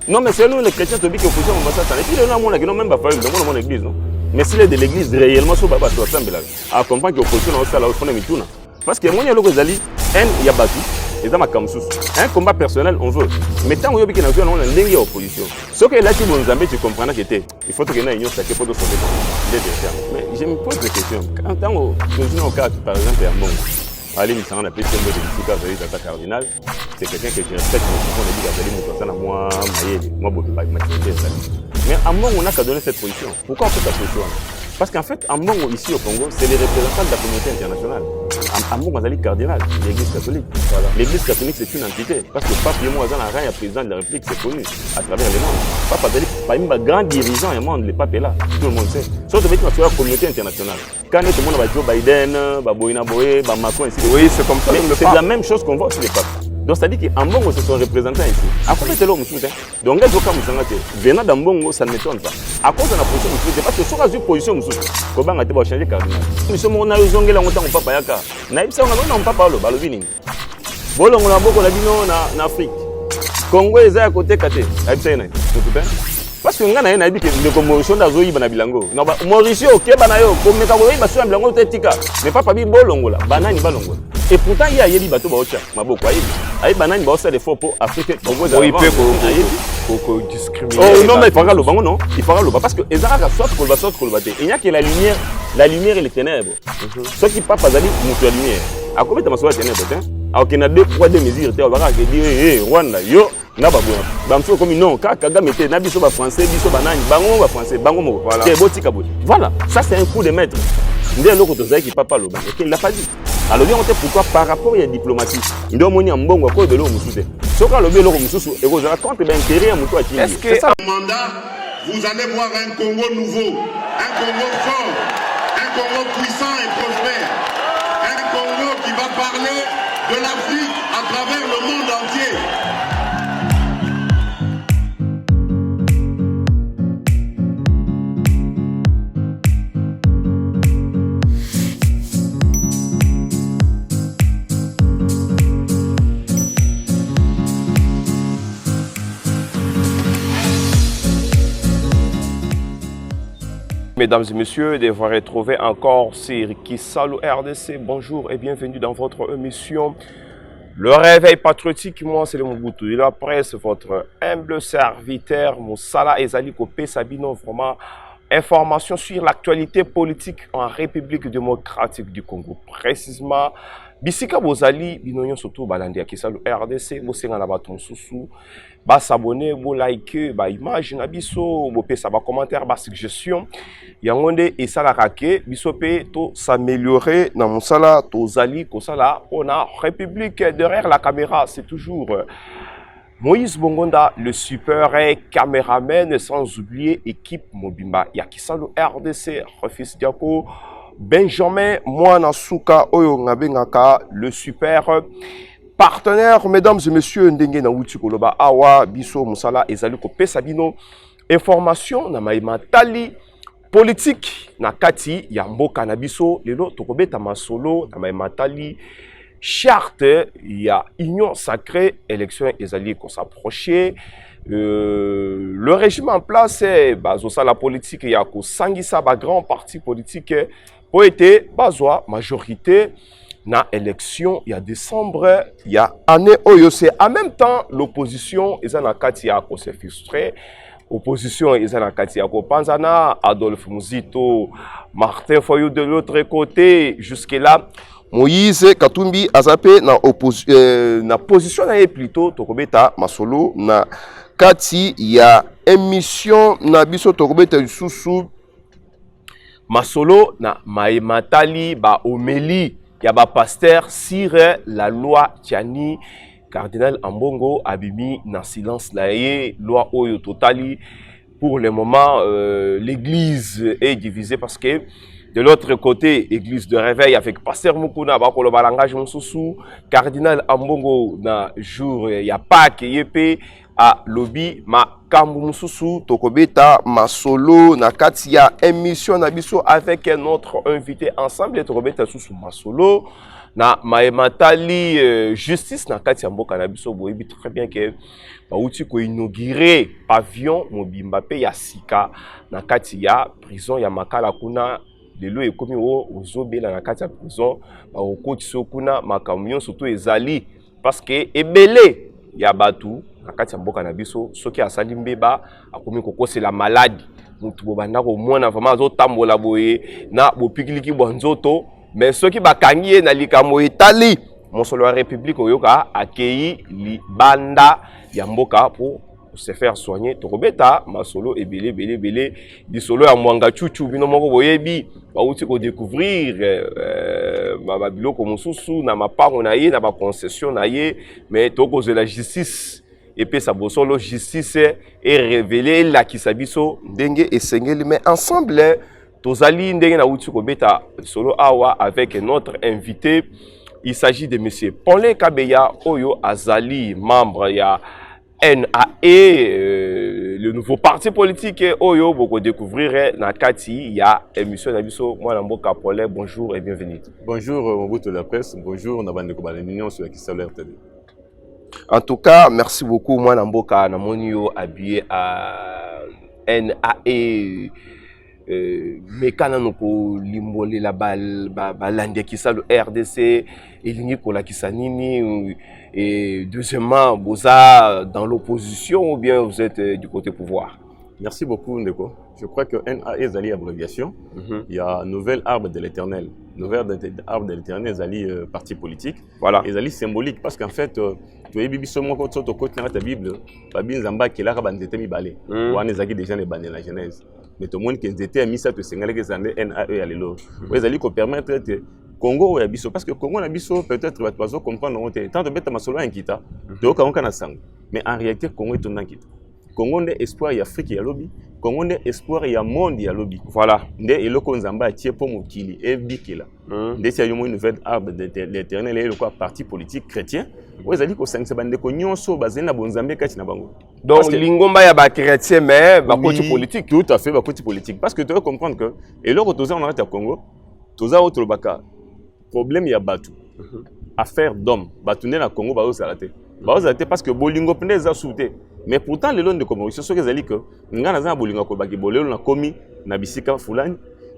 Non, mais c'est nous les chrétiens qui sont opposition à ça. Et puis, il y a qui n'ont même pas fallu dans mon église, non? Mais s'il est de l'église réellement, sur Baba, tu vas à comprendre que l'opposition dans ça, là, au fond de Mituna. Parce que moi, il y a l'autre Zali, il y a battu, et dans ma Kamsous. Un combat personnel, on veut. Mais tant qu'il y a une ligne d'opposition. Ce que là, tu tu comprends que il faut que tu aies une union sacrée pour te sauver. Mais je me pose des questions. Quand on au cas, par exemple, à Mong, allez, nous sommes en appelé de cardinal. C'est quelqu'un que je respecte, on a dit moi, mais à Mong, on n'a qu'à donner cette position. Pourquoi on fait cette position? Parce qu'en fait, à Mong, ici au Congo, c'est les représentants de la communauté internationale. À Mong, on a dit cardinal, l'église catholique. Voilà. L'église catholique, c'est une entité. Parce que Pape Yemo Azan Aran, le président de la République, c'est connu à travers les mondes. Pape Azali, par un grand dirigeant et monde, le pape est là. Tout le monde sait. Sauf que tu as la communauté internationale. Quand tout le monde va Joe Biden, Boina Boé, Macron, etc. Oui, c'est comme ça. C'est la même chose qu'on voit sur les papes. Donc, c'est-à-dire qu'en Bongo, ce sont représentants ici. À quoi c'est l'homme soutien? Donc, venant d'un Bongo, ça ne m'étonne pas. À cause de la position de parce que sur la position, comment on va changer cardinal? Nous sommes en Arizona, on ne pas yaka. Naïbsa, on n'a pas parlé, balobini. Bon, on a beaucoup en Afrique. Congo est à côté, Kate. Naïbsa, parce que nous avons dit que les commotions d'Azoï Banabilango. Mauricio, Kebanayo, comme Mekaboy, Bassu, Blango, Tetika. Mais pas Pabi Bolongola, Banani Balongo. Et pourtant, il y a des bateaux Baocha, Maboko. Aïe, Banani Baocha des faux pour Afrique. Oui, pour discriminer. Oh non, mais il faudra le bango, non? Il faudra le bango. Parce que Ezara, soit pour le soit pour le battre. Il n'y a que la lumière et les ténèbres. Ceux qui parlent pas d'aller monter la lumière. À combien de temps les ténèbres? Alors qu'il y a deux poids, deux mesures. On va dire, Rwanda, yo. Bamso comme non, Kagame était Nabiso français, Biso banane, Bango français, Bango voilà. Voilà, ça c'est un coup de maître. Il y a l'autre qui ne parle pas le bango, il ne l'a pas dit. Alors on sait pourquoi par rapport à la diplomatie, il doit monter un bon accord de l'eau moussouté. Ce qu'on a le l'eau moussouté, et vous avez compte d'intérêt à moutou à qui. Est-ce que ça mandat, vous allez voir un Congo nouveau, un Congo fort, un Congo puissant et prospère, un Congo qui va parler de l'Afrique à travers le monde entier. Mesdames et messieurs, de vous retrouver encore sur Kisalo RDC. Bonjour et bienvenue dans votre émission Le Réveil Patriotique. Moi, c'est le Mobutu. Et après, c'est votre humble serviteur, Moussala Ezali Kopé Sabino. Vraiment, information sur l'actualité politique en République démocratique du Congo. Précisément, Bisika Bozali, Binoyon surtout Balandia Kisalo RDC, Bosenga Nabaton Soussou. Ba s'abonner, bo like, ba image na biso, bo pe sa ba commentaire, ba suggestion. Yangonde et ça la rake, biso pe to s'améliorer dans mon sala, to zali, ko sala, on a République derrière la caméra, c'est toujours Moïse Bongonda, le super caméraman, sans oublier équipe Mobimba. Yakisalo RDC, Refis Diako, Benjamin Mouanasuka, Oyo Ngabengaka, le super partenaire, mesdames et messieurs, ndenge na wuti koloba awa biso musala ezali ko pesa bino information na maima tali politique na kati ya mboka na biso lelo tokobeta masolo na maima tali charte ya union sacrée élection ezali ko s'approcher le régime en place bazosa la politique ya ko sangisa ba grand parti politique pour été bazwa majorité na élection, il y a décembre, il y a année oyo c'est en même temps l'opposition ils en a katia ko se frustré, opposition ils en a katia ko panzana, Adolphe Muzito, Martin Foyou de l'autre côté, jusque là Moïse Katumbi azapé na position na plutôt tokobeta masolo na kati ya émission na biso tokobeta susu masolo na maimatali ba omeli. Il y a un pasteur sur la loi Tiani, cardinal Ambongo, Abimi, dans silence, la loi Oyo Totali. Pour le moment, l'église est divisée parce que de l'autre côté, église de réveil avec pasteur Mukuna, Bakolo Balangage Moussou, cardinal Ambongo, dans jour, il n'y a pas que Yépé, à lobby, ma Kambu Moussou, Tokobeta, ma solo, na katia émission nabiso avec notre invité ensemble, Tokobeta Soussou, ma solo. na maematali justice na kati ya mboka na biso boyebi très bien que bauti ko inaugurer pavillon mobimba pe ya sika na kati ya prison ya Makala kuna lelo ekomi o ozobela na kati ya prison ba okotisi kuna makamyo surtout ezali parce que ebele ya batu na kati ya mboka na biso soki asali mbeba akomi kokosela maladi mutu bobanda komona vraiment azotambola boye na bopikiliki bwa nzoto mais soki bakangi ye na likambo etali mosolo ya république oyoka akei libanda ya mboka pour se faire soigner tokobeta masolo ebele bisolo ya mwanga chuchu bino moko boyebi bauti ko découvrir babiloko mosusu na mapango na ye na baconcession na ye mais tokozela justice epesa bosolo justice et révéler lakisa biso ndenge esengeli mais ensemble tozali ndenge na uti kobeta solo awa avec notre invité. Il s'agit de monsieur Paulin Kabeya Oyo Azali, membre ya NAE, le nouveau parti politique Oyo boko découvrir na kati ya émission na biso moi Mboka Paulin. Bonjour et bienvenue. Bonjour Mobutu de la presse, bonjour Nabande Kobalenion sur la Kisalo RTD. En tout cas, merci beaucoup moi Mboka na monio habillé à NAE. Mekana noko limbole la balande Kisalo RDC elingi kola kisanini et deuxièmement boza dans l'opposition ou bien vous êtes du côté pouvoir? Merci beaucoup Ndeko. Je crois que NAE Zali abréviation. Il y a Nouvel Arbre de l'Éternel. Nouvel Arbre de l'Éternel Zali parti politique. Voilà. Et Zali symbolique parce qu'en fait tu es bibi somo ko to côté dans ta Bible babi nzamba kela ka bandete mi balé. Wana zaki déjà les banné la Genèse. Mais tout le monde qui était mis ça te singale que ça NAE à l'élo. Ouais Zali ko permettre Congo ou biso parce que Congo na biso peut-être va pas comprendre tant de bête ma solo inkita. Donc on kana sang. Mais en réalité Congo est un inkita. Congo est espoir y Afrique y a lobby. Congo est espoir y a monde y a lobby. Voilà. Nde eloko nzamba tie po mokili e bikela. Nde tia yo mo nouvelle arbre de l'Éternel et le quoi parti politique chrétien. Ouais zali ko sang se bande ko nyonso bazena bonzambe kati na bango. Donc lingomba ya ba chrétien mais ba côté politique. Tout à fait ba côté politique parce que tu dois comprendre que et loko toza on a Congo, toza autre baka. Problème ya batu. Affaire d'homme. Batu na Congo ba osalate. Ba osalate parce que bolingo pende za souté. Mais pourtant les lois de communication sont que que ngana za bolingo ko baki bolelo na komi na bisika fulani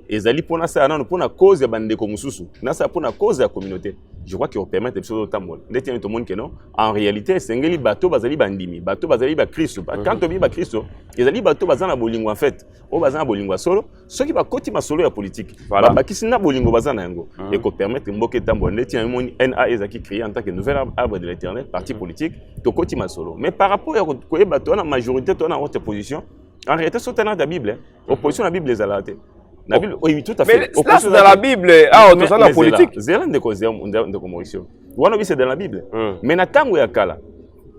ezali pona ça na pona cause ya bande ko mususu. Na ça pona cause ya communauté. Je crois qu'il permet de faire tamol. Ndeti tout le monde que non. En réalité, sengeli bateau bazali bandimi, bateau bazali ba Christ. Quand on dit ba Christ, ezali bateau bazana bolingo en fait. O bazana bolingo solo, ce qui va koti ma solo ya politique. Voilà. Ba kisina bolingo bazana yango et ko permettre mboke tambo. Ndeti un NA ezaki créé en tant que nouvel arbre de l'Éternel, parti politique, to koti ma solo. Mais par rapport à ko bateau na majorité to na haute position, en réalité c'est dans la Bible. Opposition la Bible ezalate. La Bible, oui, tout à fait. Mais là, c'est dans la Bible. Ah, on dans la politique. Zéland de Mauricio. C'est dans la Bible. Mais na tango ya kala.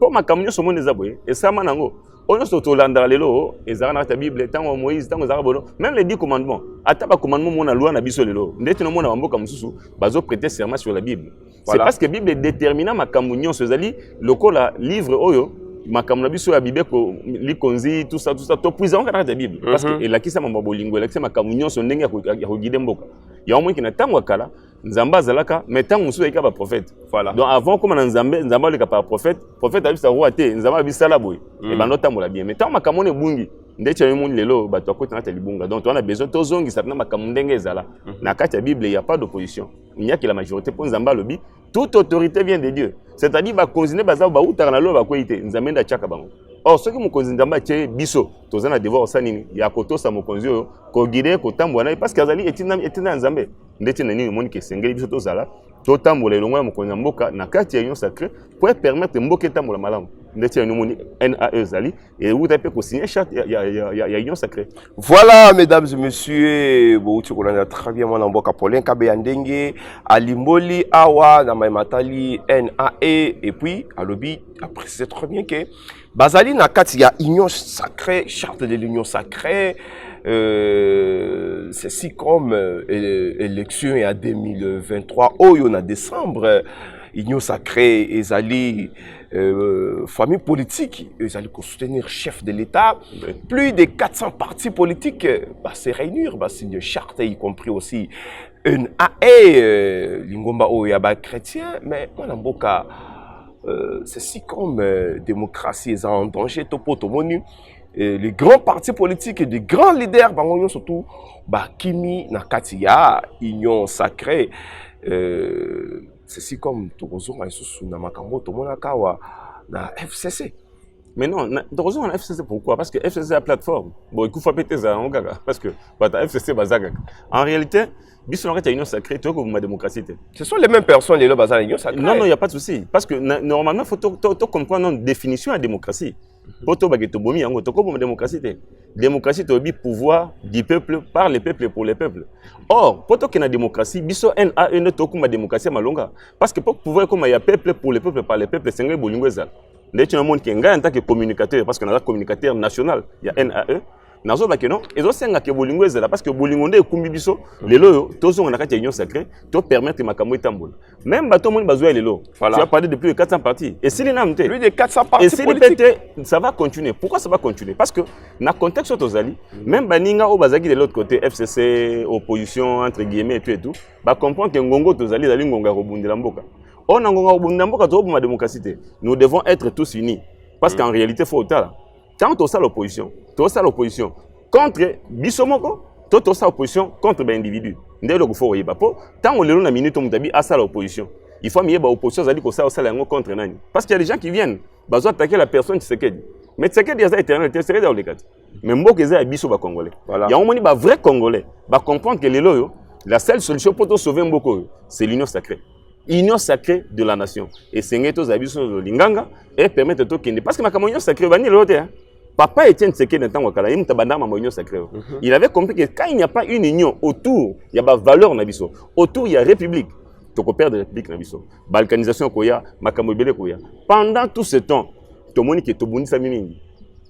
Pour ma camion sur mon ezaboué. Et ça manango. On se retrouve dans lelo. Et ça dans la Bible. Tango Moïse, tango Zarabono. Même les 10 commandements. Ataba commandement mon loi na biso lelo. Ndeti no mona mambo comme susu. Bazo prêter serment sur la Bible. C'est parce que la Bible détermine ma camunion sur zali. Lokola livre oyo. Makamna biso ya Bible ko likonzi tout ça to puisant kana ta Bible parce que et la kisa mamba bolingo la kisa makamunyo so ndenge ya ko guider mboka ya omwe kina tango kala nzamba zalaka mais tango musu eka ba prophète voilà donc avant comme nzamba le ka par prophète a vu sa roi te nzamba bisala boy et bando tango la bien mais tango makamone bungi ndeti ya monde lelo bato akota na libunga donc on a besoin to zongi ça na makamundenge ezala na kati ya Bible il y a pas d'opposition il n'y a que la majorité pour nzamba lobi toute autorité vient de Dieu. C'est-à-dire va continuer baza ba uta na lo ba kwite nzamenda chaka bango. Or ce qui mo konzi nzamba tie biso tozana devoir sanini ya koto sa mo konzi ko guider ko tambwa na parce que azali etina nzambe ndeti na nini moni ke sengeli biso tozala to tambola elongo ya mo konzi mboka na kati ya union sacrée pour permettre mboka tambola malamu. Ndeti ya moni NAE zali et vous avez ko signer charte ya union sacrée. Voilà mesdames et messieurs, bouti ko na très bien mon mboka Paulin Kabeya ndenge alimboli awa na matali NAE et puis à lobby après c'est très bien que bazali na kati ya union sacrée, charte de l'union sacrée, c'est si comme élection à 2023 oyo na décembre union sacrée ezali famille politique ils allaient soutenir chef de l'État plus de 400 partis politiques se réunir signer charte y compris aussi Lingomba Oyaba chrétien, mais on a mboka ceci comme démocratie est en danger. Topo Tomoni, les grands partis politiques et les grands leaders, surtout Kimi Nakatia, Union Sacrée, ceci comme Togozo Maïsou Namakambo, Tomonakawa, na FCC. Mais non, heureusement, on a FCC, pourquoi? Parce que FCC est la plateforme. Bon, il faut péter ça, parce que FCC, en réalité, il Union Sacrée, tu vois que la démocratie. Ce sont les mêmes personnes, les lois Union Sacrée. Non, non, il n'y a pas de souci. Parce que normalement, il faut comprendre une définition de la démocratie. Pour que tu aies la démocratie, la démocratie, c'est le pouvoir du peuple, par les peuples et pour les peuples. Or, pour que tu aies la démocratie, il faut que la démocratie soit parce que pour pouvoir comme il y a peuple pour les peuples, par les peuples, c'est un peu d'ailleurs, monde qui est en tant que communicateur, parce qu'on a un communicateur national, il y a NAE. Nazo ba kenon, ezo senga ke bolingo ezala parce que bolingo nde ekumbi biso lelo tozo on a kati union sacrée to permettre makambo etambola. Même bato moni bazwa lelo. Tu as parlé de plus de 400 partis. Et si les namte plus de 400 partis. Et si les ça va continuer. Pourquoi ça va continuer? Parce que dans le contexte tozali, même baninga o bazaki de l'autre côté FCC opposition entre guillemets et tout, ba comprendre que ngongo tozali zali ngonga robundela mboka. On a ngonga robundela mboka to ma démocratie. Nous devons être tous unis parce qu'en réalité faut autant. Quand tu as l'opposition, contre Bissomoko, tu as l'opposition contre l'individu. Tant on est minute, on a l'opposition. Il faut mieux l'opposition contre Nani. Parce qu'il y a des gens qui viennent attaquer la personne Tshisekedi. Mais Tshisekedi est éternel, Tshisekedi est égal. Mais Mbok est Bisso Congolais. Il y a un vrai Congolais. Va comprendre que la seule solution pour sauver Mboko, c'est l'union sacrée. Union sacrée de la nation. Et c'est ce que Linganga et permettre de tourner. Parce que ma union sacrée, Papa Étienne Tshisekedi il avait compris que quand il n'y a pas une union autour, il y a pas valeur nabiso. Autour il y a république. Donc on perd de république nabiso. Balkanisation koya, makamobele koya. Pendant tout ce temps, tout le monde qui est au bout mingi.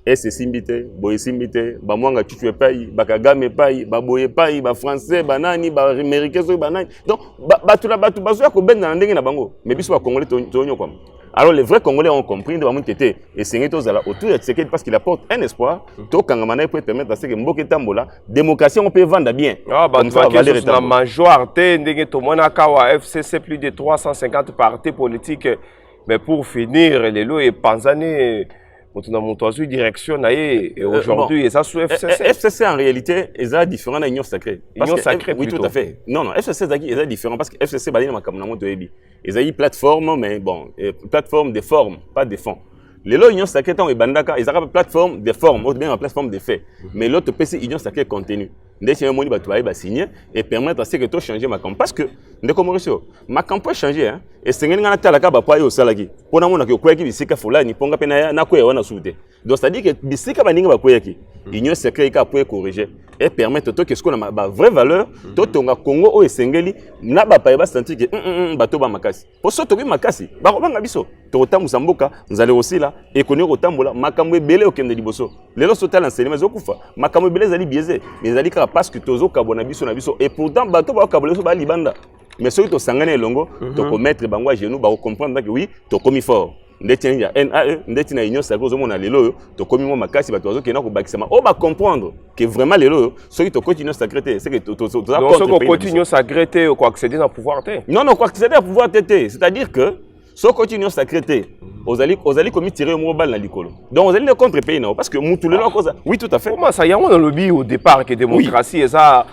Et c'est simbité, boye simbité, ba mwanga tutu pai, ba kagame pai, ba boye pai, ba français, ba nani, ba américain so ba nani. Donc ba tout la ba tout bazo ko ben na ndenge na bango. Mais biso ba congolais tonyo comme. Alors les vrais Congolais ont compris de la était et c'est autour de Tshisekedi parce qu'il apporte un espoir. Tout Kangamana peut permettre à ce que Mboké Tambola, démocratie on peut vendre bien. Ah bah la majorité ndenge to monaka wa FCC plus de 350 partis politiques mais pour finir les lois et Panzani direction et aujourd'hui et ça sous FCC. FCC en réalité est différent de l'union sacrée. Union sacrée oui tout à fait. Non non FCC est différent parce que FCC balina makamna moto ebi. Ils ont une plateforme mais bon plateforme de forme pas de fond. Les lois union sacrée tant et bandaka ils ont une plateforme de forme ou bien une plateforme de fait. Mais l'autre PC union sacrée contenu. Ndé moni ba tuaye ba signer et permettre à ce que tout changer ma campagne parce que ndeko Mauricio ma campagne changer hein et sengeni ngana talaka ba pa yo salaki pona mona ke kweki bisika fulani ponga pena na ko wana sute donc ça dit que bisika baninga ba kweki union sacrée ka pour corriger et permettre to que ce qu'on a ba vraie valeur to tonga Congo o esengeli na ba pa ba sentir que bato ba makasi pour so to bi makasi ba ko banga biso to tamusa mboka nzale aussi là et connaître otambola makambo ebele okende liboso lelo sota l'enseignement zokufa makambo ebele zali biaisé mais zali parce que tozo kabona biso na biso et pourtant bato ba kabona so ba libanda mais ceux to sangana elongo to commettre bango à genoux ba comprendre que oui to komi fort ndeti ya NAE ndeti na union sacrée zo mona lelo to komi mo makasi bato zo kena ko bakisama o ba comprendre que vraiment lelo ceux to continue sacré c'est que to donc ceux qui continuent sacré ko accéder au pouvoir té non ko accéder au pouvoir té c'est-à-dire que so continue sacré aux commis tirer au mobile na likolo donc aux allez contre pays non parce que mutu lelo cause oui tout à fait comment ça y a on dans le lobby au départ que démocratie et ça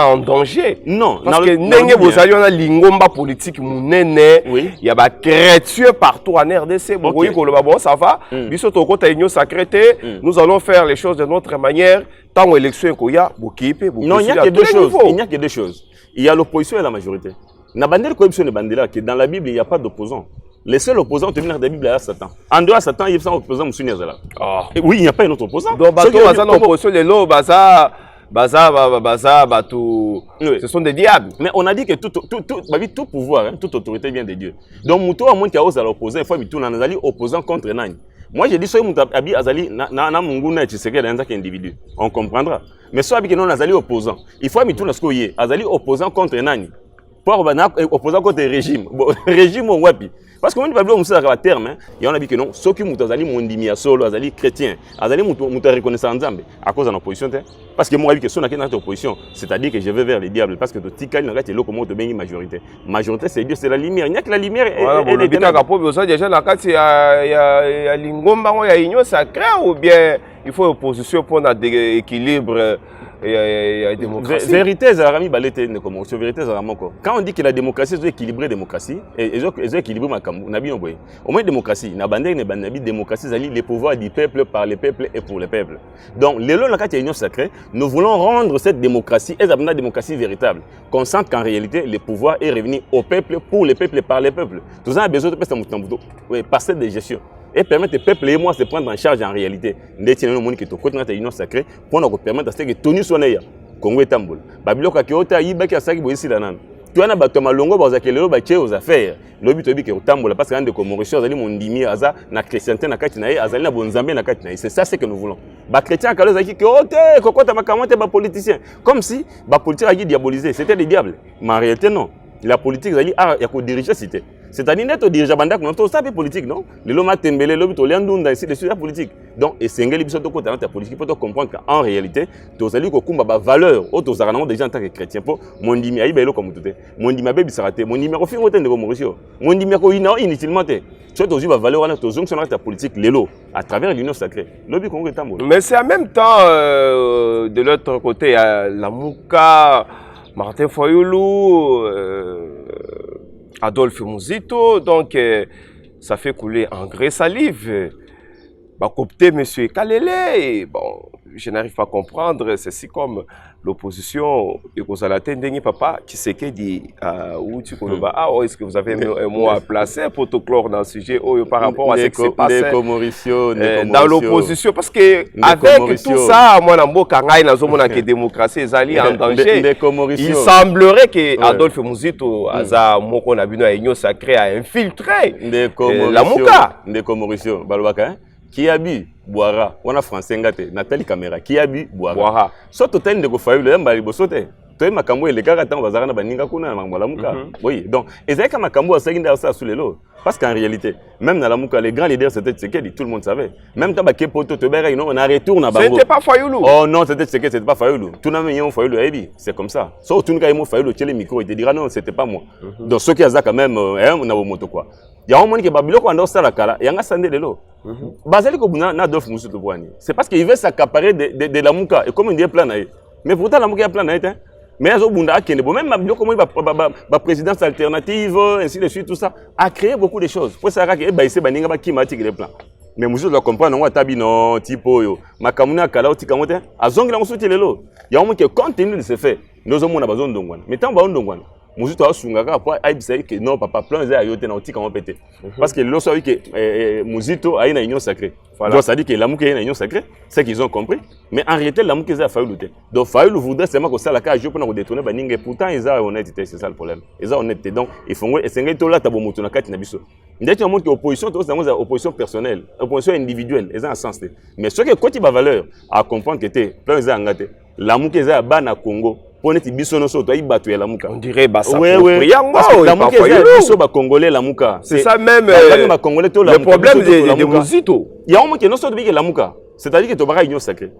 en danger non parce que ndenge vous allez on a lingomba politique munene il y a ba chrétien partout en RDC bokoyi ko loba bon ça va biso to kota union sacrée nous allons faire les choses de notre manière tant élection ko ya bokipe non il n'y a que deux choses il y a l'opposition et la majorité na bandel corruption de bandela que dans la Bible il n'y a pas d'opposant. Les seuls opposants de la Bible à Satan. En dehors de Satan, il y a un opposant Moussou Niazala. Oui, il n'y a pas un autre opposant. Donc, opposition de l'eau, ce sont des diables. Mais on a dit que tout pouvoir, toute autorité vient de Dieu. Donc, Moutou a montré qu'il y a l'opposant, il faut que nous opposant contre Nani. Moi, j'ai dit que Moutou Abi Azali, na Munguna et Tshisekedi dans un individu. On comprendra. Mais soit que non Azali opposant, il faut que nous Azali opposant contre Nani. Pour opposant contre le régime. Régime ou wapi. Parce que moi, je vais vous dire à terme, il y en a dit que non, ceux qui sont mondimi à solo, azali chrétien, azali muta reconnaissant Nzambe à cause de l'opposition. Parce que moi, je suis dans l'opposition, c'est-à-dire que je vais vers les diables. Parce que tout tika, il y a une majorité. Majorité, c'est Dieu, c'est la lumière. Il n'y a que la lumière et les ténèbres. Déjà, il y a l'ingomba, il y a l'union sacrée ou bien il faut opposition pour un équilibre. Vérité, vérité, quand on dit que la démocratie est équilibrée, démocratie, et équilibré, au moins démocratie, démocratie, les pouvoirs du peuple par les peuples et pour les peuples. Donc, les lois de l'union sacrée, nous voulons rendre cette démocratie, une démocratie véritable. Qu'on sente qu'en réalité, le pouvoir est revenu au peuple, pour les peuples et par les peuples. Tout ça a besoin de passer des gestions. Et permettre au peuple et moi de se prendre en charge en réalité. Nous avons dit que notre union sacrée pour nous permettre de tenir son air. Congo et Tamboul. Babiloko qui est ici, qui a saki boisi la nan. Tu as bateau malongo bazaki lelo baché aux affaires. Lobi tobi que Tamboul parce que de Mauricio azali mondimi aza na chrétienté na kati na ye azali na bonzambe na kati na ye. C'est ça ce que nous voulons. Ba chrétien kalo zaki que OK kokota makamate ba politicien. Comme si ba politique a diabolisé, c'était des diables. Mais en réalité non. La politique azali il y a ko diriger cité. C'est-à-dire que les dirigeants bandak non ça politique non les lois tembele lobi to liandunda ici dessus la politique donc et sengeli biso to côté la politique pour comprendre qu'en réalité to zali ko kumba ba valeur au to zarana déjà en tant que chrétien pour mondimi ayi belo comme tout mondimi abe bisarate mondimi ko fingo tende ko Mauricio mondimi ko ina inutilement te soit to ba valeur na to zonk sur la politique lelo à travers l'union sacrée lobi Congo Tambo. Mais c'est en même temps de l'autre côté la Mouka Martin Fayulu Adolphe Muzito, donc ça fait couler en gré salive. Bah, copter M. Kalele, bon, je n'arrive pas à comprendre, c'est si comme l'opposition, et que vous allez attendre, papa, qui sait qu'il dit, où tu connais, est-ce que vous avez un mot à placer pour te clore dans le sujet par rapport à ce qui s'est passé dans l'opposition? Parce que avec tout ça, moi, dans la démocratie, est en danger. Il semblerait que Adolphe Muzito, qu'on a vu dans l'union sacrée, a infiltré la Mouka. Qui a bu boira on a français ngate Nathalie Caméra qui a bu boira so to tende ko fayu le mbali bosote to makambo ele kaka tango bazaka na baninga kuna na la Mouka. Oui donc ezaka makambo asenga ça sous les lots parce qu'en réalité même dans la Mouka les grands leaders c'était ce que tout le monde savait même dans Baké Poto to bera on a retour na bango c'était pas Fayulu. Oh non c'était pas Fayulu tout na yon Fayulu ebi c'est comme ça so tout nka yemo Fayulu tele micro il te dira non c'était pas moi donc ceux qui azaka même on a moto quoi il y a un moment qui babiloko ando sala kala yanga sande lelo bazali ko buna na Adolphe Muzito bwani c'est parce qu'il veut s'accaparer de la Mouka et comme il dit plan mais pourtant la Mouka a plan mais azo bunda akende bon même babiloko moi ba présidence alternative ainsi de suite tout ça a créé beaucoup de choses pour ça que baissé baninga ba kimatique les plans mais Muzito doit comprendre on tabi non tipo yo makamuna kala otika mote azongela musuti lelo il y a un moment qui continue de se faire nous avons na bazon ndongwana mais tant ba ndongwana Muzito a sungaka pour aibisa que non papa plan za yote na otika on pété parce que le savait que Muzito a une union sacrée donc ça dit que la Mouka a une union sacrée c'est qu'ils ont compris mais en réalité la Mouka a failli lutter donc Fayulu voudrait seulement que ça la cage pour nous détourner baninga pourtant ils ont honnêteté c'est ça le problème ils ont honnêteté donc il faut essayer de là tabo moto na kati na biso ndeti on montre que opposition to c'est opposition personnelle opposition individuelle ils ont un sens mais ce que côté ba valeur à comprendre que t'es plan za ngate la Mouka a bana Congo. On dirait la Mouka. C'est ça même le problème de Muzito. Il y a un moment qui est non seulement la Mouka. C'est-à-dire que tu as une union sacrée.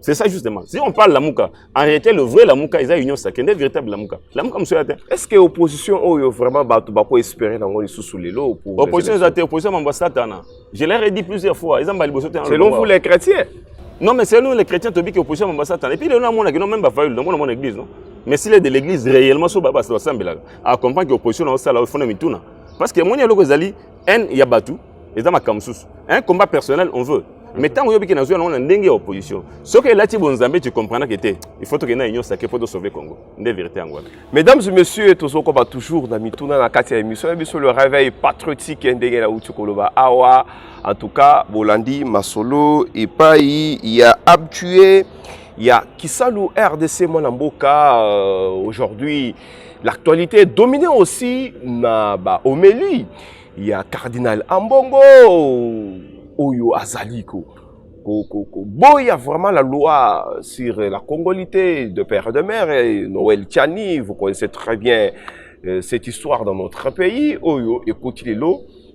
C'est ça justement. Si on parle de la Mouka, en réalité, le vrai la Mouka, ils ont une union sacrée. C'est véritable la Mouka. La Mouka, monsieur. Est-ce que l'opposition a vraiment espéré dans les sous les lots? Opposition, je l'ai dit plusieurs fois. Selon vous, les chrétiens? Non, mais c'est nous les chrétiens qui ont opposition à Satan. Et puis, il y a un qui n'ont même pas fallu dans mon église. Non? Mais s'il est de l'église réellement, ça va se à comprendre que l'opposition est là, il faut nous mettre. Parce que moi, il y a le Gozali, il y a Batou, et dans ma Kamsous. Un combat personnel, on veut. Mais tant qu'il y a une opposition, ce que là, tu comprends que il faut que une union sacrée pour sauver le Congo. C'est la vérité. Mesdames et messieurs, toujours dans Mituna, dans la émission, le réveil patriotique, en tout cas, Bolandi, Masolo, Epaï, il y a Abtué, il y a Kisalu, RDC, Monamboka. Aujourd'hui, l'actualité est dominée aussi au Méli. Il y a Cardinal Ambongo. Oyo Azaliko. Il y a vraiment la loi sur la congolité de père et de mère. Et Noël Tiani, vous connaissez très bien cette histoire dans notre pays. Oyo, écoutez-le.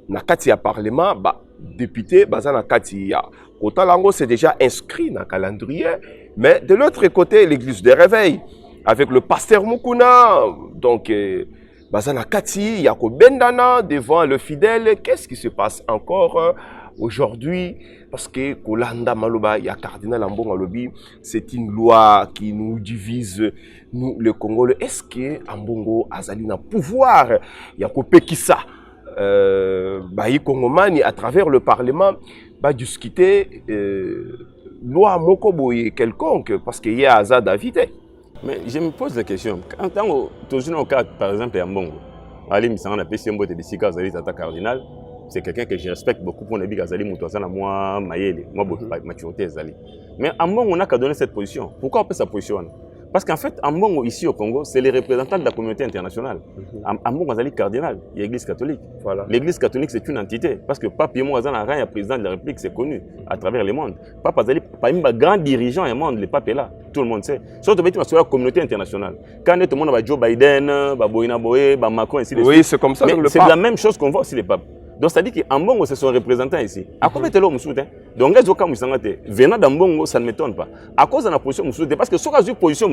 na kati ya parlement, député, na kati ya Kota Lango, c'est déjà inscrit dans le calendrier. Mais de l'autre côté, l'église de réveil, avec le pasteur Mukuna, donc, na kati, Yako Bendana, devant le fidèle, qu'est-ce qui se passe encore aujourd'hui? Parce que Kolanda Maloba, il y a Cardinal Ambongo Alobi, c'est une loi qui nous divise, nous, le Congolais. Est-ce que Ambongo Azali na pouvoir, il y a Kopekisa, Kongomani, à travers le Parlement, discuter loi Mokoboye quelconque, parce qu'il y a Azad David. Mais je me pose la question, quand toujours au cas, par exemple, Ambongo, Ali Misanga, PCMbo de Bissika, Azali Tata Cardinal, c'est quelqu'un que je respecte beaucoup pour Nabi Gazali Moutouazana, moi, Maïele, moi, maturité Azali. Mais Ambongo n'a qu'à donner cette position. Pourquoi on peut sa position? Parce qu'en fait, Ambongo, ici au Congo, c'est les représentants de la communauté internationale. Ambongo Azali cardinal, il y a l'église catholique. Voilà. L'église catholique, c'est une entité. Parce que Pape Yemo Azana Raya, président de la République, c'est connu à travers le monde. Pape Azali, parmi les grands dirigeants du monde, le pape est là. Tout le monde sait. Surtout sur la communauté internationale. Quand tout le monde va Joe Biden, Boina Boye, Macron, ainsi de suite. Oui, c'est comme ça. C'est la même chose qu'on voit aussi les papes. Donc, ça dit qu'Ambongo, c'est son représentant ici. À quoi est-ce que donc, venant d'Ambongo, ça ne m'étonne pas. À cause de la position, parce que si on a une position,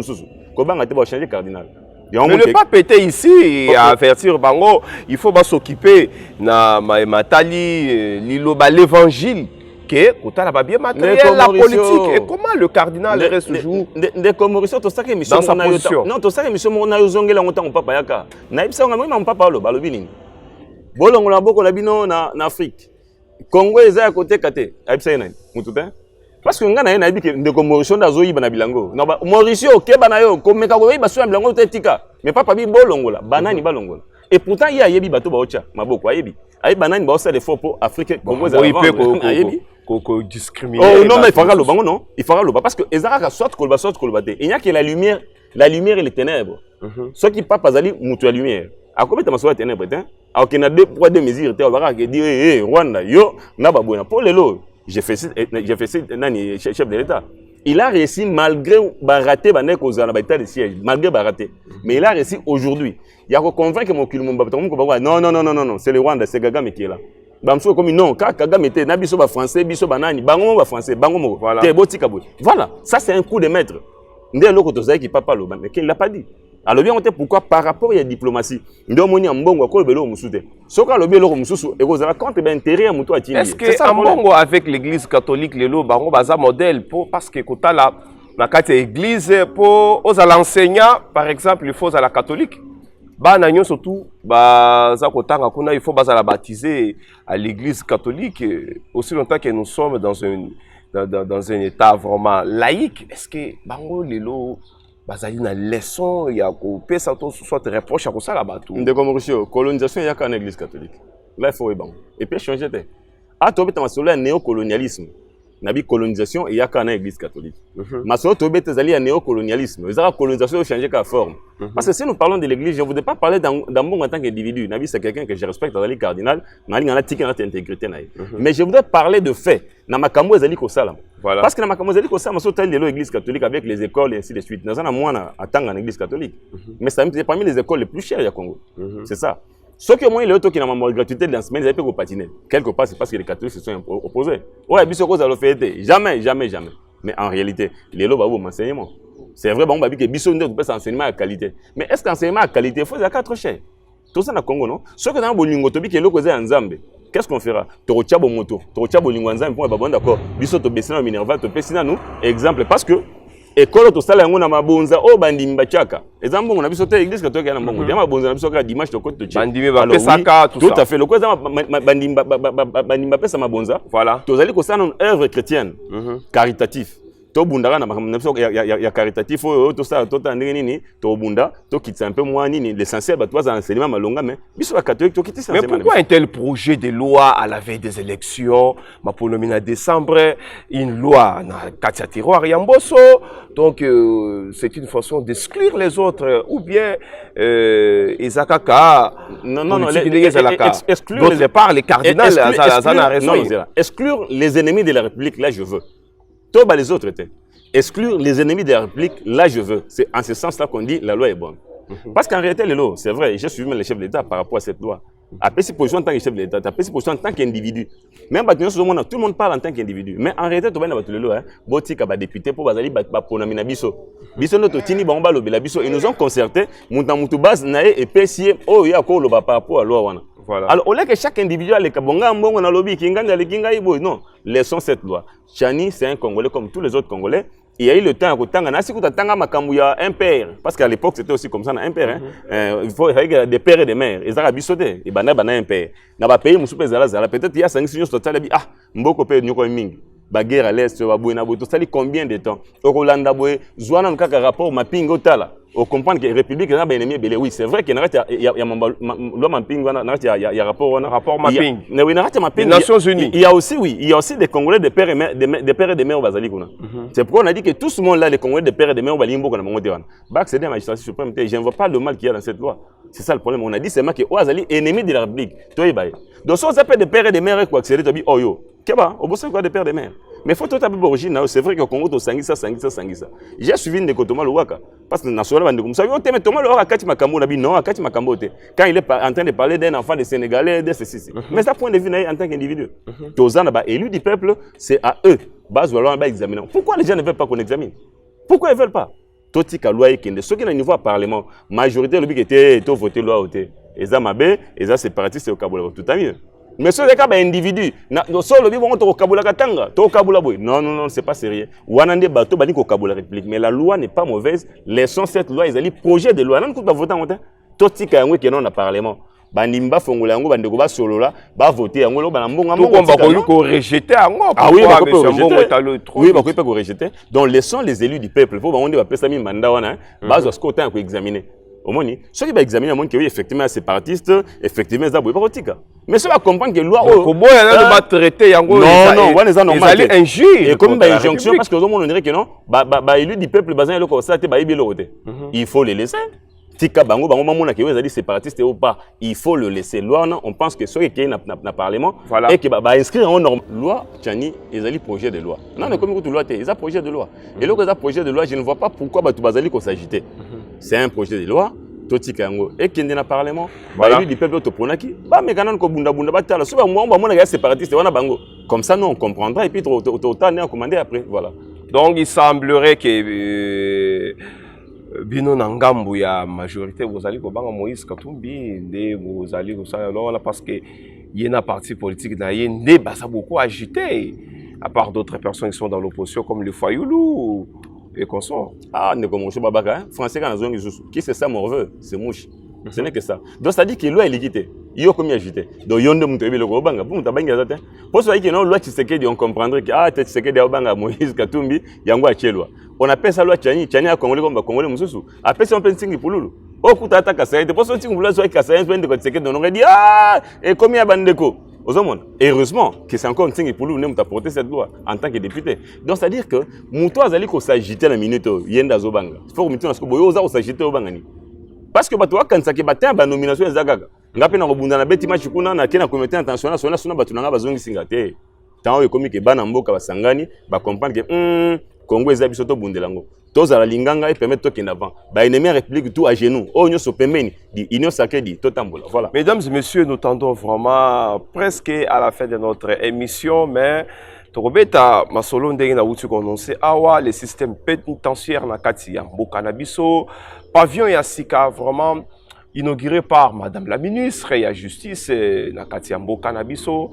on va changer cardinal. Mais le pape était ici à avertir Bango, il faut s'occuper de Matali, l'évangile, que bien matériel, la politique. Et comment le cardinal reste toujours dans sa position? Non, tu sais, monsieur, on a eu zongé la montagne au papa Yaka. Naïpsa, on a même papa le balobini. Bolongo la boko la bino na Afrique. Congo eza à côté kate. Aïpsa yena. Mututa. Parce que ngana na biki ndeko Mauricio na zoyi bana bilango. Na Mauricio ke bana yo komeka ko yiba so bilango tetika. Mais papa bi bolongo la banani balongo. Et pourtant il y a yebi bato ba ocha maboko ayebi. Ayi banani ba osa des faux pour Afrique Congo eza. Ayebi. Ko discriminer. Oh non mais il faudra le bango non. Il faudra le parce que ezara soit kolba soit kolbate. Il n'y a que la lumière et les ténèbres. Ceux qui papa zali mutu la lumière. À combien de temps ténèbres hein? Alors qu'il y a deux poids deux mesures, tu vas dire Rwanda yo na babouena pour les lots. J'ai fait nani chef de l'État. Il a réussi malgré baraté banek aux états de siège, malgré baraté. Mais il a réussi aujourd'hui. Il y a convaincre mon culmon non, c'est le Rwanda, c'est Kagame qui est là. Bamso comme non, Kagame était na biso ba français, biso banani, bango ba français, bango mo. Voilà. Voilà, ça c'est un coup de maître. Ndé loko tozaki qui papa lo mais qu'il l'a pas dit. Alors bien on te pourquoi par rapport à la diplomatie ndo moni ambongo ko belo musute soka lo belo mususu et vous avez compte intérêt à muto atini. Est-ce que ambongo avec l'église catholique lelo bango baza modèle pour parce que kotala na kati église pour aux enseignants par exemple il faut à la catholique bana nyo surtout baza kotanga kuna il faut baza la baptiser à l'église catholique aussi longtemps que nous sommes dans un état vraiment laïque. Est-ce que bango lelo bazali na leçon ya ko pesa to soit reproche à ça là-bas tout. Ndeko Mauricio, colonisation ya ka na église catholique. Là il faut bon. Et puis changer té. A to beta masolo néocolonialisme. Nabi colonisation ya ka na église catholique. Masolo to beta zali ya néocolonialisme. Ezara colonisation changer ka forme. Parce que si nous parlons de l'église, je ne voudrais pas parler d'Ambongo en tant qu'individu. Nabi c'est quelqu'un que je respecte dans les cardinal, na linga na tika na intégrité na. Mais je voudrais parler de fait. Na makambo ezali ko sala. Voilà. Parce que dans ma camouflage, ça m'a sauté l'église catholique avec les écoles et ainsi de suite. Nous avons moins à attendre en église catholique. Mais ça c'est parmi les écoles les plus chères au Congo. C'est ça. Sauf que moi, il y a d'autres qui n'ont pas de gratuité de l'enseignement, ils n'ont pas patiner. Quelque part, c'est parce que les catholiques se sont opposés. Ouais, bien sûr, ça le fait. Jamais. Mais en réalité, les lois vont enseignement. C'est vrai, bon, que Bissot ne peut pas enseignement à qualité. Mais est-ce qu'enseignement à qualité, il faut à 4 chers? Tout ça dans le Congo, non? Sauf que dans le Bolingo, qui est là, en Zambie. Qu'est-ce qu'on fera? Torocha moto, torocha bolingwanza, pour bon d'accord. Biso to besina minerva to pesina nous exemple parce que école to sala ngona mabonza o bandimi bachaka. Exemple on a biso te église catholique na mbongo. Yama bonza na biso ka dimanche to côté to. Bandimi ba pesaka tout ça. Tout à fait. Le quoi bandimi ba pesa mabonza. Voilà. Tozali ko sana une œuvre chrétienne caritative. To bundara na biso ya caritatif to ça to tandenge nini to bunda to kitsa un peu moins nini l'essentiel ba toi enseignement malonga mais biso la catholique to kitisa. Mais pourquoi un tel projet de loi à la veille des élections ma pour nominer décembre une loi na katia tiroir yamboso donc c'est une façon d'exclure les autres ou bien Ezakaka non exclure d'autre part les cardinals ça raison. Exclure les ennemis de la République là je veux. Toba les autres étaient. Exclure les ennemis de la République, là je veux. C'est en ce sens-là qu'on dit la loi est bonne. Parce qu'en réalité, les lois, c'est vrai, j'ai suivi le chef de l'État par rapport à cette loi. Après, c'est position en tant que chef de l'État, après, c'est position en tant qu'individu. Même tout le monde parle en tant qu'individu. Mais en réalité, tu vas dans le lot, Botika va député pour bazali pour nominer biso. Biso no totini bamba lo bela biso. Ils nous ont concerté, mutu base nae et PCM oh ya ko lo ba par rapport à loi wana. Voilà. Alors, au lieu que chaque individu a les kabonga mbongo na lobby kinganda le kinga ibo non, laissons cette loi. Chani c'est un Congolais comme tous les autres Congolais. Il y a eu le temps à Tanga, nasi kutatanga makambuya un père, parce qu'à l'époque c'était aussi comme ça, un père. Il faut des pères et des mères. Ils ont bisoté, et bana un père. N'a pas payé mon souper zala. Peut-être il y a 5 signes total, ah, mboko père nyoko mingi. Baguerre à l'est, babouina boto, ça dit combien de temps? Au Rolanda boy, zouana n'kaka rapport mapping tala. On comprend que la République est un ennemi belé. Oui, c'est vrai qu'il y a rapport mapping. Oui, les Nations Unies. Il y a aussi des Congolais de pères et de mères au Bazali. C'est pourquoi on a dit que tout ce monde-là, les Congolais de pères et de mères au Balimbo, on a monté. Bac, c'est des magistrats suprêmes. Je ne vois pas le mal qu'il y a dans cette loi. C'est ça le problème. On a dit seulement que Ouazali est ennemi de la République. Donc, si on s'appelle des pères et des mères, quoi que c'est, tu dis, oh yo, Keba, on bosse quoi des pères et des mères. Mais il faut tout taper d'origine. C'est vrai qu'au Congo, tu as ça. J'ai suivi une Nekotoma Louaka. Parce que national, on ça. Mais Thomas Louaka, Kati Makambo, non, Kati Makambo. Quand il est en train de parler d'un enfant de Sénégalais, de ceci. Mais ça, point de vue, en tant qu'individu. Tous les élus du peuple, c'est à eux. Base de loi, examiner. Pourquoi les gens ne veulent pas qu'on examine? Pourquoi ils ne veulent pas? Totika loi et Kende. Ceux qui ont un niveau à parlement, majorité, le but était voté loi. Et ça, Mabé, et ça, séparatiste, c'est au Kaboula. Tout à mieux. Mais ce cas individu, non, c'est pas sérieux. Wanande bateau bani ko Kaboula République, mais la loi n'est pas mauvaise. Laissons cette loi, ils allaient projet de loi. Non, qu'on va voter en votant. Totika yango qui est non à parlement. Bandimba fongola yango bandeko ba solola ba voter yango lo bana mbonga mbonga. Tout on va ko rejeter yango. Ah oui, on peut rejeter. Oui, on peut rejeter. Donc laissons les élus du peuple. Faut on va passer ça mi mandat wana. Base ce côté ko examiner. Omoni, ceux qui vont examiner le monde qui oui effectivement séparatiste, effectivement ça boy pas. Mais ceux qui comprennent que loi oh boy là va traiter yango non on les a normal injure et comme une injonction parce que tout le monde dirait que non bah élu du peuple bazin le ça te ba ibi l'autre. Il faut les laisser. Tika bango mamona qui vous a dit séparatiste ou pas, il faut le laisser. Loi on pense que ceux qui n'a parlement et qui va inscrire en norme loi Tchani ils ont projet de loi. Non mais comme tout loi ils ont projet de loi. Et là que ça projet de loi, je ne vois pas pourquoi ba tout bazali ko s'agiter. C'est un projet de loi. Totika yango et qui est dans parlement bah lui du peuple autoponaki bah mais quand on ko bunda batala souvent moi on a séparatiste wana bango comme ça nous on comprendra et puis autant à commander après voilà. Donc il semblerait que bino na ngambu ya majorité vous allez ko banga Moïse Katumbi ndé vous allez ko ça là parce que il y a un parti politique là il ndé bah ça beaucoup agité à part d'autres personnes qui sont dans l'opposition comme le Fayoulou et qu'on sort. Ah, ne comme Mouche Babaka, français quand on a qui c'est ça mon reveux, c'est Mouche. Ce n'est que ça. Donc ça dit que loi est liquidée. Il y a combien agité. Donc il y a un le Robanga, pour Mutabanga zatin. Pour ça que non loi Tshisekedi on comprendrait que ah Tshisekedi Obanga Moïse Katumbi yango a loi. On appelle ça loi Tchani a Congolais comme Congolais mususu. Après ça on peut singi pululu. Au kutata kasai, pour ça que vous voulez soit kasai, on peut Tshisekedi on aurait dit ah et combien bandeko. Heureusement que c'est encore un signe pour nous de porter cette loi en tant que député. Donc, c'est-à-dire que Mouto Azali ko s'agiter la minute yenda zobanga. Il faut que nous boyo za s'agiter au bangani. Parce que bato quand ça ke batin ba nomination ezagaga. Ngape na kobunda na beti match kuna na kena comité international sona bato na bazongi singate. Tant que comme que bana mboka basangani ba comprendre que Congo eza biso to bundelango. Toza la linganga et permettre to avant. Ba ennemi république tout à genoux. Oh nyo so pembeni di union sacrée di totambola. Voilà. Mesdames et messieurs, nous tendons vraiment presque à la fin de notre émission mais Tokobeta masolo ndenge na wutu annoncer awa le système pénitentiaire na kati ya mboka na biso pavillon ya sika vraiment inauguré par madame la ministre ya justice na kati ya mboka na biso.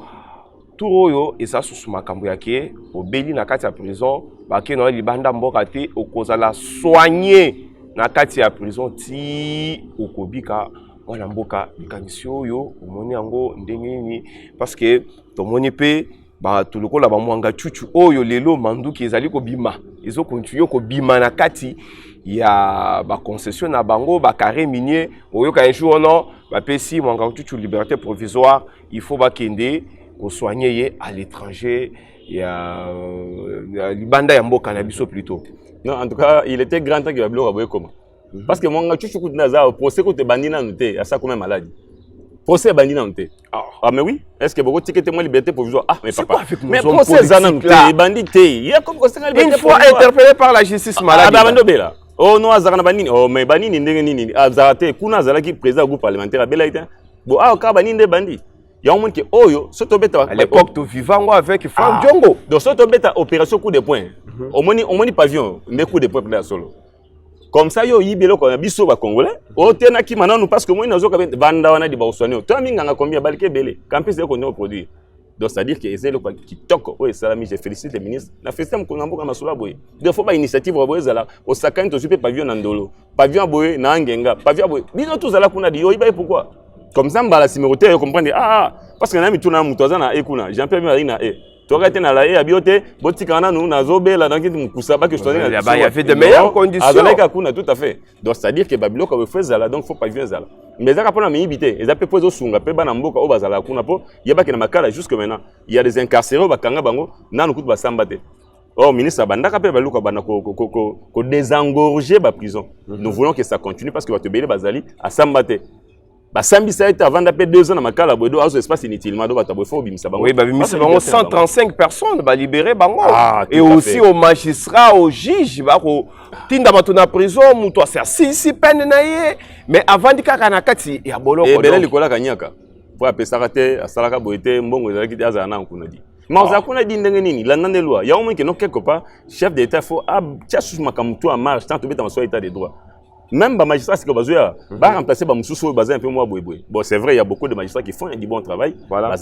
Turoyo eza susu makambo yake obeli na kati ya prison bake na libanda mboka te okozala soigner na kati ya prison ti okobika wana mboka likanisi oyo omoni yango ndenge nini parce que tomoni pe ba tulukola ba mwanga chuchu oyo lelo manduki ezali ko bima ezo continue ko bima na kati ya ba concession na bango ba carré minier oyo ka un jour non ba pesi mwanga chuchu liberté provisoire il faut ba kende ko soigner à l'étranger ya libanda ya mboka na biso plutôt. Non en tout cas il était grand temps que bablo aboye comment parce que mwanga chuchu kuna za procès ko te bandina noté à ça comme maladie. Procès bandina noté. Ah mais oui, est-ce que beaucoup ticket moi liberté provisoire ah mais papa. Mais procès zananoté bandit il y a comme ça une fois interpellé par la justice maladie. Ah bando bela. Oh non azana bandini oh mais bandini ndenge nini azarate kuna azala ki président groupe parlementaire bela ita. Bon, ah, quand bani nde bandi. Il y a un monde qui oyo, surtout beta. À l'époque, tu vivais avec Franck Diongo. Donc surtout beta opération coup de poing. Au moins pavillon, mais coup de poing pour la solo. Comme ça yo yibelo ko biso ba congolais. O tena ki mananu parce que moi nazo ka banda wana di ba uswani. Toi minga nga combien balke belé. Campus de ko no produit. Donc c'est-à-dire que c'est le qui toque au salami, je félicite les ministres. La félicite mon konambo ka masula boy. Deux fois ba initiative boy zala au sakani to super pavillon ndolo. Pavillon boy na ngenga, pavillon boy. Bino tous zala kuna di yo iba pourquoi? Comme ça, mbala siméroté, vous comprenez. Parce que nous avons tout le monde, Jean-Pierre Marina, tu as été dans la bioté, Botikana, nous, Nazobé, la dangue, il y avait de meilleures conditions. Tout à fait. Donc, c'est-à-dire que Babylone, quand vous faites ça, donc il ne faut pas vivre ça. Mais ça, on a mis éviter. Ils ont posé au Sunga, peu Banamboka, au Bazala, Kunapo, il y a pas que Makala jusque maintenant. Il y a des incarcérés au Bakanga Bango, nan nous coûte Basambate. Oh, ministre Bandaka peut baluka banako ko désengorger la prison. Nous voulons que ça continue parce que va te béler Bazali à Sambate. Sambi ça a été avant d'après 2 ans dans ma cala, il y a un espace inutilement. Oui, il 135 personnes libérées. Et tout aussi aux magistrats, aux juges, Tinda matuna prison, toi c'est 6 peines. Mais avant de Kakanakati, il y a Bolo. Et Bélé Nicolas Kanyaka. Pour appeler Sarate, à Salaka Boete, Mbongo, il y a Azana, on a dit. Mais on a dit Ndengenini, la nande loi. Il y a un moment qui est quelque part, chef d'État, il faut que tu aies marche, tant que tu aies état de droit. Même les magistrats, c'est que vous va remplacer les magistrats un peu moins. Bon, c'est vrai, il y a beaucoup de magistrats qui font du bon travail. Voilà.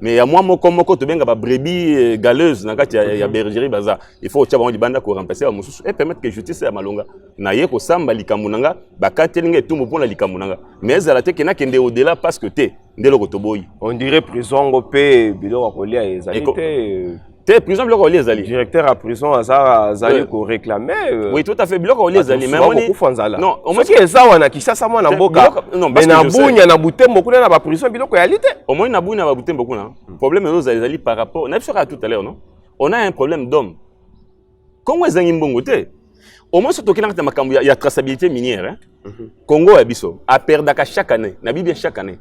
Mais il y a moi, comme tu as des brebis galeuses, il y a bergerie, il faut que tu aies remplacer les magistrats et permettre que la justice soit malonga. Il y a des gens qui ont tout le monde. Mais il y a des gens qui sont au-delà parce que tu es. On dirait prison européenne, Bilo Akolia et Zalité. T'es prison bloc Oli Zali. Directeur à prison Zali ko réclamé. Oui, tout à fait bloc Oli Zali. Mais on non, on m'a dit que ça on a qui ça moi na boka. Mais na bunya na butembo kuna na ba prison biloko yalité. Au moins na bunya na ba butembo kuna. Problème est Zali par rapport. On a vu ça tout à l'heure non. On a un problème d'homme. Congo ezangi mbongo te. Au moins surtout qu'il y a traçabilité minière hein. Congo a biso a perdaka chaque année, na bien chaque année.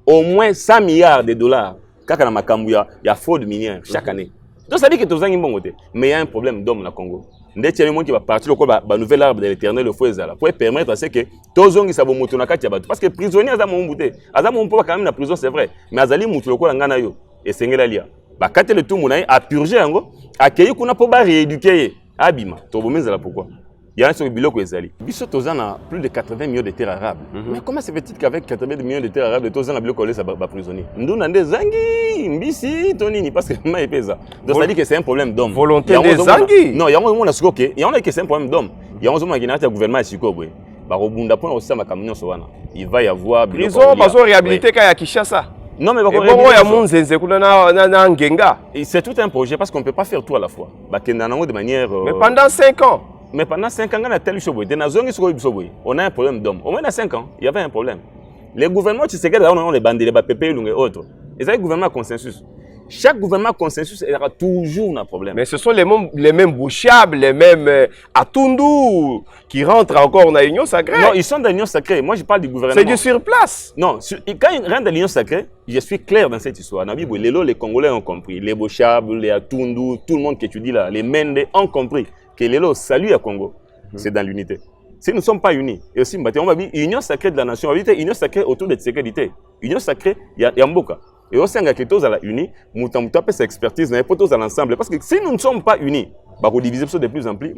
Au moins 100 milliards de dollars. Quand il y a fraude minière chaque année. Donc ça veut dire que tu as un bon côté. Mais il y a un problème d'homme dans le Congo. Il y a un monde qui va partir le nouvel arbre de l'éternel pour permettre à ce que tous les gens qui sont parce que les prisonniers sont montés. Ils sont quand même dans la prison, c'est vrai. Mais ils sont montés le ngana et c'est ngela. Quand le tout monde a purgé accueillir qu'on a pour rééduquer. Abima. Pourquoi? Il y a un sur le biloko ezali. Biso tozan a plus de 80 millions de terres arables. Mais comment se fait-il qu'avec 80 millions de terres arables, tozan a biloko les prisonniers? Nous n'avons des zangi, mbisi, tonini, parce que ma épesa. Donc ça dit que c'est un problème d'homme. Volonté des zangi. Non, il y a un moment où il y a que c'est un problème d'homme. Il y a un moment qui n'a pas de gouvernement à Chico. Il va y avoir prison, parce qu'on réhabilité quand il y a Kinshasa. Non, mais c'est tout un projet parce qu'on ne peut pas faire tout à la fois. De manière. Mais pendant 5 ans. Mais pendant 5 ans, on a tel chose. On a un problème d'homme. Au moins, il y a 5 ans, il y avait un problème. Les gouvernements, tu sais que là, on a les bandits, les PP et autres. Ils ont un gouvernement consensus. Chaque gouvernement consensus, il y aura toujours un problème. Mais ce sont les mêmes Bouchables, les mêmes Atundu qui rentrent encore dans l'Union sacrée. Non, ils sont dans l'Union sacrée. Moi, je parle du gouvernement. C'est du sur place. Non, quand ils rentrent dans l'Union sacrée, je suis clair dans cette histoire. Les Congolais ont compris. Les Bouchables, les Atundu, tout le monde que tu dis là, les Mende ont compris que les salut à Congo. C'est dans l'unité. Si nous ne sommes pas unis, et aussi, on va dire union sacrée de la nation, on va dire union sacrée autour de sécurité. Union sacrée, il y a Mboka. Et aussi, on a quelque chose à la unie, nous avons sa expertise, nous avons tous à l'ensemble. Parce que si nous ne sommes pas unis, on diviser de plus en plus.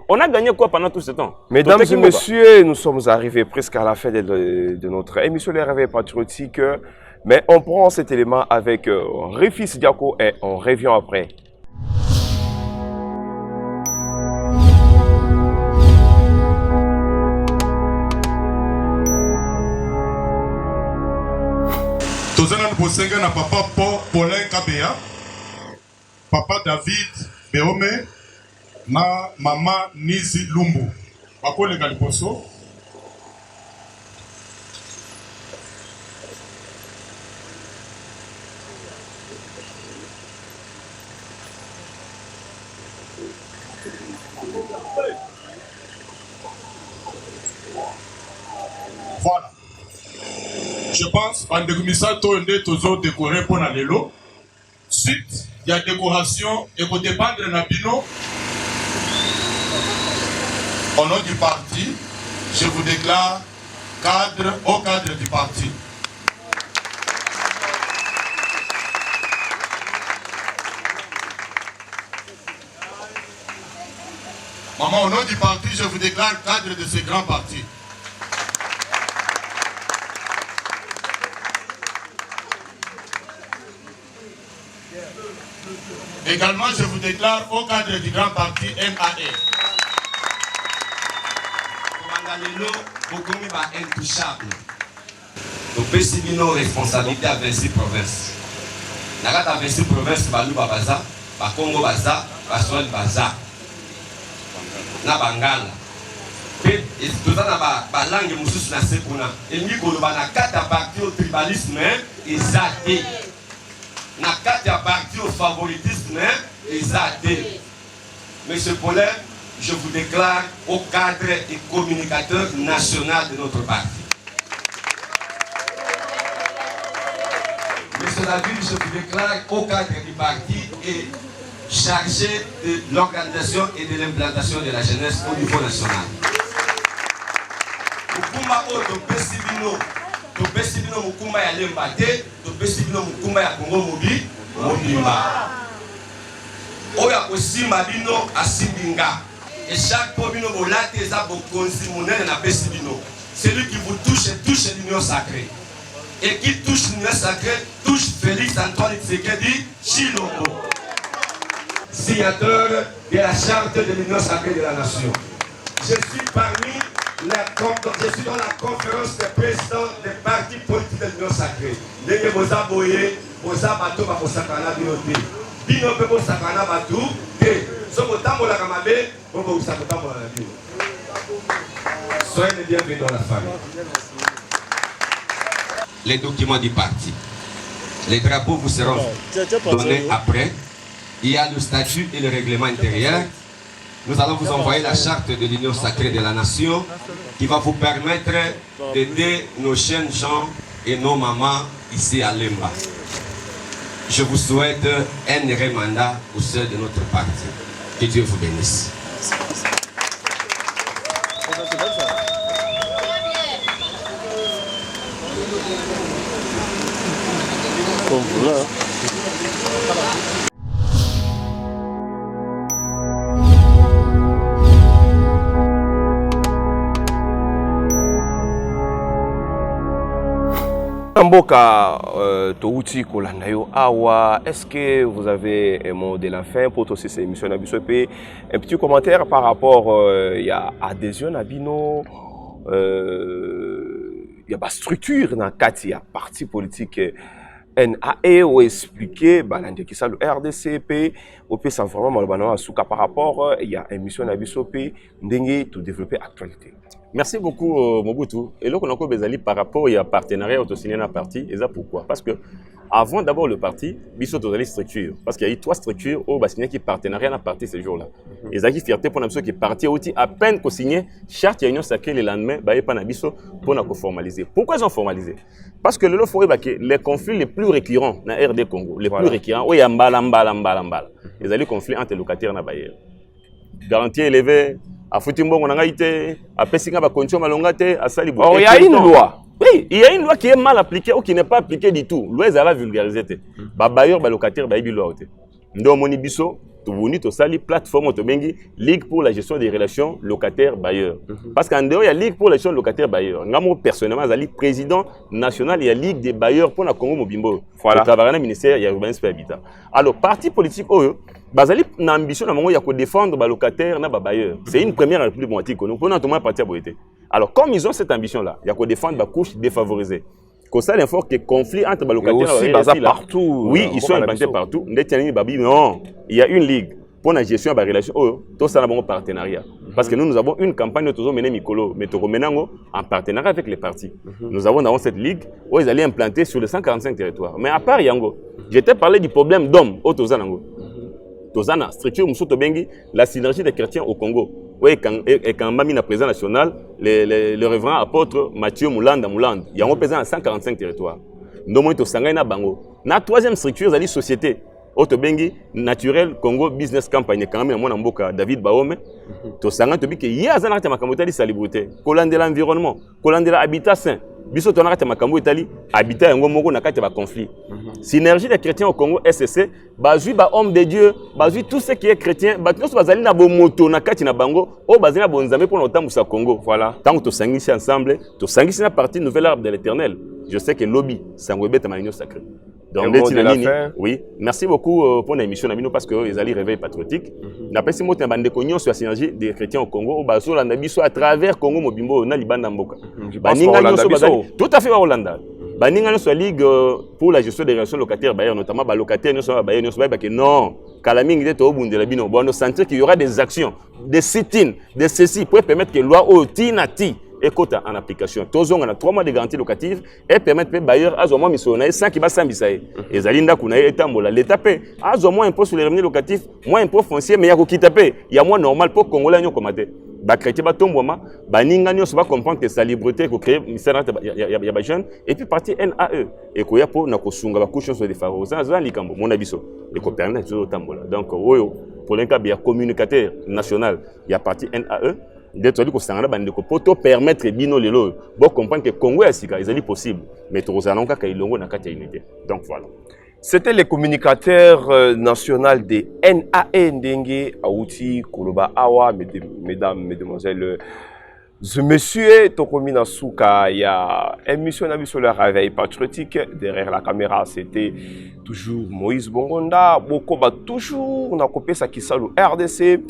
On a gagné quoi pendant tout ce temps? Mesdames et messieurs, nous sommes arrivés presque à la fin de notre émission Les Réveils Patriotiques. Mais on prend cet élément avec Rufus Diako et on revient après. Tozana Bosenga na papa Paulin Kabea, papa David Beome, na mama Nizi Lumbu. Bakole Galiposo. Voilà. Je pense que les gens décoré pour la Lelo. Suite, il y a décoration et pour dépendre de Nabino. Au nom du parti, je vous déclare au cadre du parti. Maman, au nom du parti, je vous déclare cadre de ce grand parti. Également, je vous déclare au cadre du grand parti MAE. Intouchable. Nous avons nos responsabilités à 26 provinces. Nous avons 26 provinces, Balou Baza, Congo Baza, Basol Baza, Bangala. Et tout ça, la langue est na sekuna. Et nous avons 4 partis au tribalisme et zaté. Na 4 partis au favoritisme et zaté. Monsieur Paulin, je vous déclare au cadre et communicateur national de notre parti. Monsieur David, je vous déclare au cadre du parti et chargé de l'organisation et de l'implantation de la jeunesse au niveau national. Mukuma oto pesibino, to pesibino mukuma ya lembate, to pesibino mukuma ya Congo mobi, mobimba. Oya kosima bino asimbinga. Et chaque pomino volate est à bokonzi monnaie na pesibino. Celui qui vous touche l'union sacrée. Et qui touche l'union sacrée touche Félix Antoine Tshisekedi Tshilombo, signateur de la charte de l'union sacrée de la nation. Je suis je suis dans la conférence des présidents des partis politiques de l'union sacrée. Dès boza boye, boza bato ba bosakana binote. Bino pe bosakana bato te. Soyez les bienvenus dans la famille. Les documents du parti. Les drapeaux vous seront donnés après. Il y a le statut et le règlement intérieur. Nous allons vous envoyer la charte de l'union sacrée de la nation qui va vous permettre d'aider nos jeunes gens et nos mamans ici à Lemba. Je vous souhaite un heureux mandat au sein de notre parti. Que Dieu vous bénisse. Mboka Touti Kolandayo Awa, est-ce que vous avez un mot de la fin pour toutes ces émissions d'Abisopé? Un petit commentaire par rapport il y a adhésion à Bino, il y a une structure dans le parti politique NAE ou expliquer qui ça le RDCP au pays sans vraiment par rapport il y a une mission d'Abisopé d'engager tout développer actualité. Merci beaucoup Mobutu. Et là, on a besoin par rapport à partenariat autosigné dans le parti. Et ça pourquoi? Parce que avant d'abord le parti, il y a une structure. Parce qu'il y a eu 3 structures où il y a un partenariat dans le parti ces jours-là. Et ça qui fierté pour nous qui est parti aussi à peine qu'on signe charte union sacrée le lendemain, il y a pas d'abisso pour nous formaliser. Pourquoi ils ont formalisé? Parce que le faut les conflits les plus récurrents dans RD Congo, les plus récurrents, où il y a mbala. Les alliés conflits entre locataires et bailleurs. Garantie élevée. À Foutimbo, on a été à Pessinga, à Concho, à Longate, à Salibou. Oh, il y a une loi. Oui, il y a une loi qui est mal appliquée ou qui n'est pas appliquée du tout. Loi est à la vulgarisée. Bailleurs, locataires, bailleurs, loi. Dans mon ibiso, tu venu to sali plateforme to bengi ligue pour la gestion des relations locataires-bailleurs. Parce qu'en dehors il y a ligue pour la gestion locataires-bailleurs. Moi personnellement, je suis président national, il y a ligue des bailleurs pour la Congo Mobimbo. Voilà. Je travaille dans le ministère, il y a urbanisme et habitat. Alors parti politique bazali na ambition na mango ya ko défendre ba locataires na ba bailleurs. C'est une première république moitié nous prenons tout le monde parti à boité. Alors comme ils ont cette ambition là, il y a ko défendre ba couche défavorisée. Comme ça l'info que conflit entre ba locataires et bailleurs partout. Oui, ils sont implantés partout. Ndetiani babi non, il y a une ligue pour la gestion de la relation tout ça là partenariat. Parce que nous avons une campagne toujours menée Mikolo, mais en partenariat avec les partis. Nous avons dans cette ligue où ils allaient implanter sur les 145 territoires. Mais à part Yango, j'étais parlé du problème d'hommes au Tozanango. Tozana, structure Moussouto Bengi, la synergie des chrétiens au Congo. Oui, quand Mami na président national, le révérend apôtre Mathieu Moulanda, il y a un président à 145 territoires. Nous avons Tosangana Bango. La troisième structure, c'est la société. Otobengi Naturel Congo Business Campagne quand même mon amboka David Baome to sanga to biki ya zana ta makamota di salubrité kolande l'environnement kolande l'habitat sain biso to na kati makambo etali habitat yango moko na kati ba conflit. Synergie des chrétiens au Congo SCC, bazui ba homme de Dieu, bazui tout ce qui est chrétien, ba tous bazali na bo moto na kati na bango, o bazali na bonzambe pour notambusa Congo. Voilà. Tant que to sangisi ensemble, to sangisi na partie nouvelle arbre de l'Éternel. Je sais que lobby sangwebeta manino sacré. Donc, oui, merci beaucoup pour l'émission parce que les alliés réveil patriotique. D'après ces mots, il y a des cognos sur la synergie des chrétiens au Congo, à travers Congo Mobimbo, na Libanda Mboka. Tout à fait au Hollanda. Baninga sur la Ligue pour la gestion des relations locataires, notamment les locataires, non, Kalaming est au bout de la bino. Bon, nous sentir qu'il y aura des actions, des sit-ins, des ceci pour permettre que la loi au Tinati et quota en application. Tous on a 3 mois de garantie locative et permettre aux bailleurs à moins missionnaire sans qui va s'ambisayer. Et Zalinda Kunaï et Tambola, l'État paie à moins impôt sur les revenus locatifs, moins impôt foncier, mais il y a qui taper. Il y a moins normal pour Congolais nous commander. Ba chrétien ba tomboma, ba ninga nyo va comprendre que sa liberté ko créer ministère ya ba jeune et puis partie NAE et ko ya po na ko sunga ba couche sur des pharaons. Ça za likambo mon abiso et ko permettre tout Tambola. Donc oyo pour l'inca bien communicateur national, il y a partie NAE d'être dit que ça pour permettre bino lelo bon comprendre que Congo est sika ils possible mais tout ça non ka ilongo na kati unité. Donc voilà, c'était le communicateur national de NAE Ndenge Aouti Koloba Awa. Mesdames, mesdemoiselles, monsieur Tokomina Souka, il y a émission sur le réveil patriotique. Derrière la caméra, c'était toujours Moïse Bongonda. Bokoba toujours on a copié ça qui salut RDC.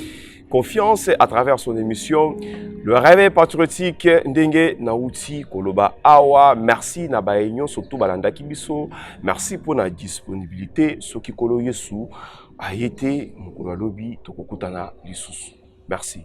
Confiance à travers son émission Le Réveil Patriotique Ndenge Nauti Koloba Awa. Merci na baenyo surtout balanda kibiso. Merci pour la disponibilité. Soki kolo yesu a été mukolo lobi tokokutana lisusu. Merci.